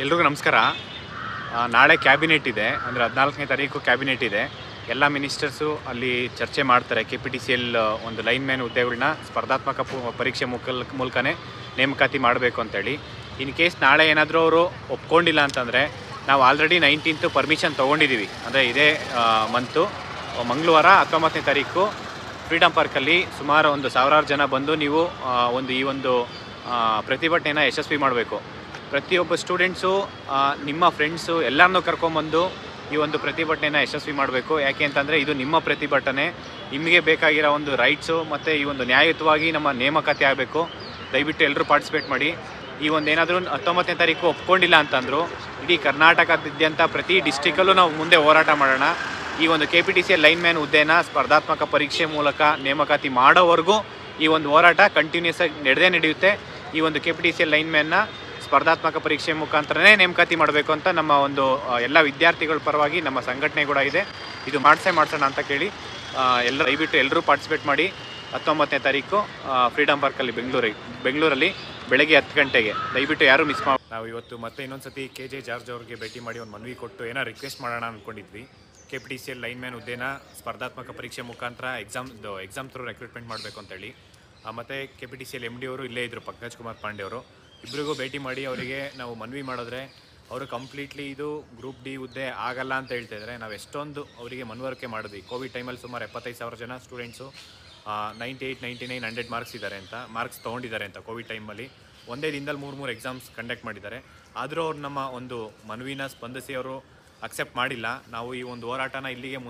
ಎಲ್ರಿಗೂ ನಮಸ್ಕಾರ. ನಾಳೆ ಕ್ಯಾಬಿನೆಟ್ ಇದೆ, ಅಂದರೆ 14ನೇ ತಾರೀಕು ಕ್ಯಾಬಿನೆಟ್ ಇದೆ. ಎಲ್ಲ ಮಿನಿಸ್ಟರ್ಸು ಅಲ್ಲಿ ಚರ್ಚೆ ಮಾಡ್ತಾರೆ. KPTCL ಒಂದು ಲೈನ್ ಮ್ಯಾನ್ ಹುದ್ದೆಗಳನ್ನ ಸ್ಪರ್ಧಾತ್ಮಕ ಪರೀಕ್ಷೆ ಮೂಲಕನೇ ನೇಮಕಾತಿ ಮಾಡಬೇಕು ಅಂತೇಳಿ. ಇನ್ ಕೇಸ್ ನಾಳೆ ಏನಾದರೂ ಅವರು ಒಪ್ಕೊಂಡಿಲ್ಲ ಅಂತಂದರೆ ನಾವು ಆಲ್ರೆಡಿ 19th ಪರ್ಮಿಷನ್ ತೊಗೊಂಡಿದ್ದೀವಿ. ಅಂದರೆ ಇದೇ ಮಂತು ಮಂಗಳವಾರ 19ನೇ ತಾರೀಕು ಫ್ರೀಡಮ್ ಪಾರ್ಕಲ್ಲಿ ಸುಮಾರು ಒಂದು 1000 ಜನ ಬಂದು ನೀವು ಈ ಒಂದು ಪ್ರತಿಭಟನೆಯನ್ನು ಯಶಸ್ವಿ ಮಾಡಬೇಕು. ಪ್ರತಿಯೊಬ್ಬ ಸ್ಟೂಡೆಂಟ್ಸು ನಿಮ್ಮ ಫ್ರೆಂಡ್ಸು ಎಲ್ಲರನ್ನೂ ಕರ್ಕೊಂಬಂದು ಈ ಒಂದು ಪ್ರತಿಭಟನೆಯನ್ನು ಯಶಸ್ವಿ ಮಾಡಬೇಕು. ಯಾಕೆ ಅಂತಂದರೆ ಇದು ನಿಮ್ಮ ಪ್ರತಿಭಟನೆ, ನಿಮಗೆ ಬೇಕಾಗಿರೋ ಒಂದು ರೈಟ್ಸು ಮತ್ತು ಈ ಒಂದು ನ್ಯಾಯಯುತವಾಗಿ ನಮ್ಮ ನೇಮಕಾತಿ ಆಗಬೇಕು. ದಯವಿಟ್ಟು ಎಲ್ಲರೂ ಪಾರ್ಟಿಸಿಪೇಟ್ ಮಾಡಿ. ಈ ಒಂದು ಏನಾದರೂ 19ನೇ ತಾರೀಕು ಒಪ್ಕೊಂಡಿಲ್ಲ ಅಂತಂದರು ಇಡೀ ಕರ್ನಾಟಕದಾದ್ಯಂತ ಪ್ರತಿ ಡಿಸ್ಟಿಕಲ್ಲೂ ನಾವು ಮುಂದೆ ಹೋರಾಟ ಮಾಡೋಣ. ಈ ಒಂದು KPTCL ಲೈನ್ ಮ್ಯಾನ್ ಹುದ್ದೆನ ಸ್ಪರ್ಧಾತ್ಮಕ ಪರೀಕ್ಷೆ ಮೂಲಕ ನೇಮಕಾತಿ ಮಾಡೋವರೆಗೂ ಈ ಒಂದು ಹೋರಾಟ ಕಂಟಿನ್ಯೂಸ್ ಆಗಿ ನಡೆಯುತ್ತೆ. ಈ ಒಂದು KPTCL ಲೈನ್ ಮ್ಯಾನ್ನ ಸ್ಪರ್ಧಾತ್ಮಕ ಪರೀಕ್ಷೆ ಮುಖಾಂತರನೇ ನೇಮಕಾತಿ ಮಾಡಬೇಕು ಅಂತ ನಮ್ಮ ಒಂದು ಎಲ್ಲ ವಿದ್ಯಾರ್ಥಿಗಳ ಪರವಾಗಿ ನಮ್ಮ ಸಂಘಟನೆ ಕೂಡ ಇದೆ. ಇದು ಮಾಡಿಸೋಣ ಅಂತ ಕೇಳಿ ದಯವಿಟ್ಟು ಎಲ್ಲರೂ ಪಾರ್ಟಿಸಿಪೇಟ್ ಮಾಡಿ. 19ನೇ ತಾರೀಕು ಫ್ರೀಡಮ್ ಪಾರ್ಕಲ್ಲಿ ಬೆಂಗಳೂರಲ್ಲಿ ಬೆಳಗ್ಗೆ 10 ಗಂಟೆಗೆ ದಯವಿಟ್ಟು ಯಾರೂ ಮಿಸ್ ಮಾಡಿ. ನಾವು ಇವತ್ತು ಮತ್ತೆ ಇನ್ನೊಂದು ಸತಿ KJ ಜಾರ್ಜ್ ಅವ್ರಿಗೆ ಭೇಟಿ ಮಾಡಿ ಒಂದು ಮನವಿ ಕೊಟ್ಟು ಏನೋ ರಿಕ್ವೆಸ್ಟ್ ಮಾಡೋಣ ಅಂದ್ಕೊಂಡಿದ್ವಿ. KPTCL ಲೈನ್ ಮ್ಯಾನ್ ಹುದ್ದೆನ ಸ್ಪರ್ಧಾತ್ಮಕ ಪರೀಕ್ಷೆ ಮುಖಾಂತರ ಎಕ್ಸಾಮ್ ಥ್ರೂ ರೆಕ್ರೂಟ್ಮೆಂಟ್ ಮಾಡಬೇಕು ಅಂತೇಳಿ. ಮತ್ತು KPTCL MD ಅವರು ಇಲ್ಲೇ ಇದ್ದರು, ಪಂಕಜ್ ಕುಮಾರ್ ಪಾಂಡೆ ಅವರು. ಇಬ್ಬರಿಗೂ ಭೇಟಿ ಮಾಡಿ ಅವರಿಗೆ ನಾವು ಮನವಿ ಮಾಡಿದ್ರೆ ಅವರು ಕಂಪ್ಲೀಟ್ಲಿ ಇದು ಗ್ರೂಪ್ ಡಿ ಹುದ್ದೆ ಆಗಲ್ಲ ಅಂತ ಹೇಳ್ತಾಯಿದ್ದಾರೆ. ನಾವು ಎಷ್ಟೊಂದು ಅವರಿಗೆ ಮನವರಿಕೆ ಮಾಡಿದ್ವಿ. ಕೋವಿಡ್ ಟೈಮಲ್ಲಿ ಸುಮಾರು 75,000 ಜನ ಸ್ಟೂಡೆಂಟ್ಸು 98, 99, 100 ಮಾರ್ಕ್ಸ್ ತೊಗೊಂಡಿದ್ದಾರೆ ಅಂತ ಕೋವಿಡ್ ಟೈಮಲ್ಲಿ. ಒಂದೇ ದಿನದಲ್ಲಿ 3 ಎಕ್ಸಾಮ್ಸ್ ಕಂಡಕ್ಟ್ ಮಾಡಿದ್ದಾರೆ. ಆದರೂ ಅವ್ರು ನಮ್ಮ ಒಂದು ಮನವಿನ ಸ್ಪಂದಿಸಿ ಅವರು ಅಕ್ಸೆಪ್ಟ್ ಮಾಡಿಲ್ಲ. ನಾವು ಈ ಒಂದು ಹೋರಾಟನ ಇಲ್ಲಿಗೆ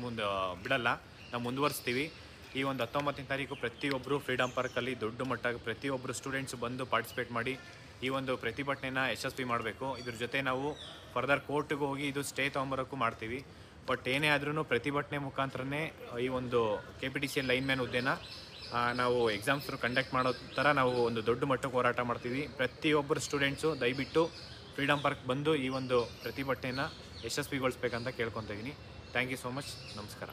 ಮುಂದೆ ಬಿಡಲ್ಲ, ನಾವು ಮುಂದುವರಿಸ್ತೀವಿ. ಈ ಒಂದು 19ನೇ ತಾರೀಕು ಪ್ರತಿಯೊಬ್ಬರು ಫ್ರೀಡಮ್ ಪಾರ್ಕಲ್ಲಿ ದೊಡ್ಡ ಮಟ್ಟಾಗಿ ಪ್ರತಿಯೊಬ್ಬರು ಸ್ಟೂಡೆಂಟ್ಸು ಬಂದು ಪಾರ್ಟಿಸಿಪೇಟ್ ಮಾಡಿ ಈ ಒಂದು ಪ್ರತಿಭಟನೆನ ಯಶಸ್ವಿ ಮಾಡಬೇಕು. ಇದ್ರ ಜೊತೆ ನಾವು ಫರ್ದರ್ ಕೋರ್ಟಿಗೆ ಹೋಗಿ ಇದು ಸ್ಟೇ ತೊಗೊಂಬರೋಕ್ಕೂ ಮಾಡ್ತೀವಿ. ಬಟ್ ಏನೇ ಆದ್ರೂ ಪ್ರತಿಭಟನೆ ಮುಖಾಂತರನೇ ಈ ಒಂದು KPTCL ಲೈನ್ ಮ್ಯಾನ್ ಹುದ್ದೆನ ನಾವು ಎಕ್ಸಾಮ್ಸ್ ಕಂಡಕ್ಟ್ ಮಾಡೋ ಥರ ನಾವು ಒಂದು ದೊಡ್ಡ ಮಟ್ಟಕ್ಕೆ ಹೋರಾಟ ಮಾಡ್ತೀವಿ. ಪ್ರತಿಯೊಬ್ಬರು ಸ್ಟೂಡೆಂಟ್ಸು ದಯವಿಟ್ಟು ಫ್ರೀಡಮ್ ಪಾರ್ಕ್ ಬಂದು ಈ ಒಂದು ಪ್ರತಿಭಟನೆನ ಯಶಸ್ವಿಗೊಳಿಸ್ಬೇಕಂತ ಕೇಳ್ಕೊತಾ ಇದ್ದೀನಿ. Thank you so much. ನಮಸ್ಕಾರ.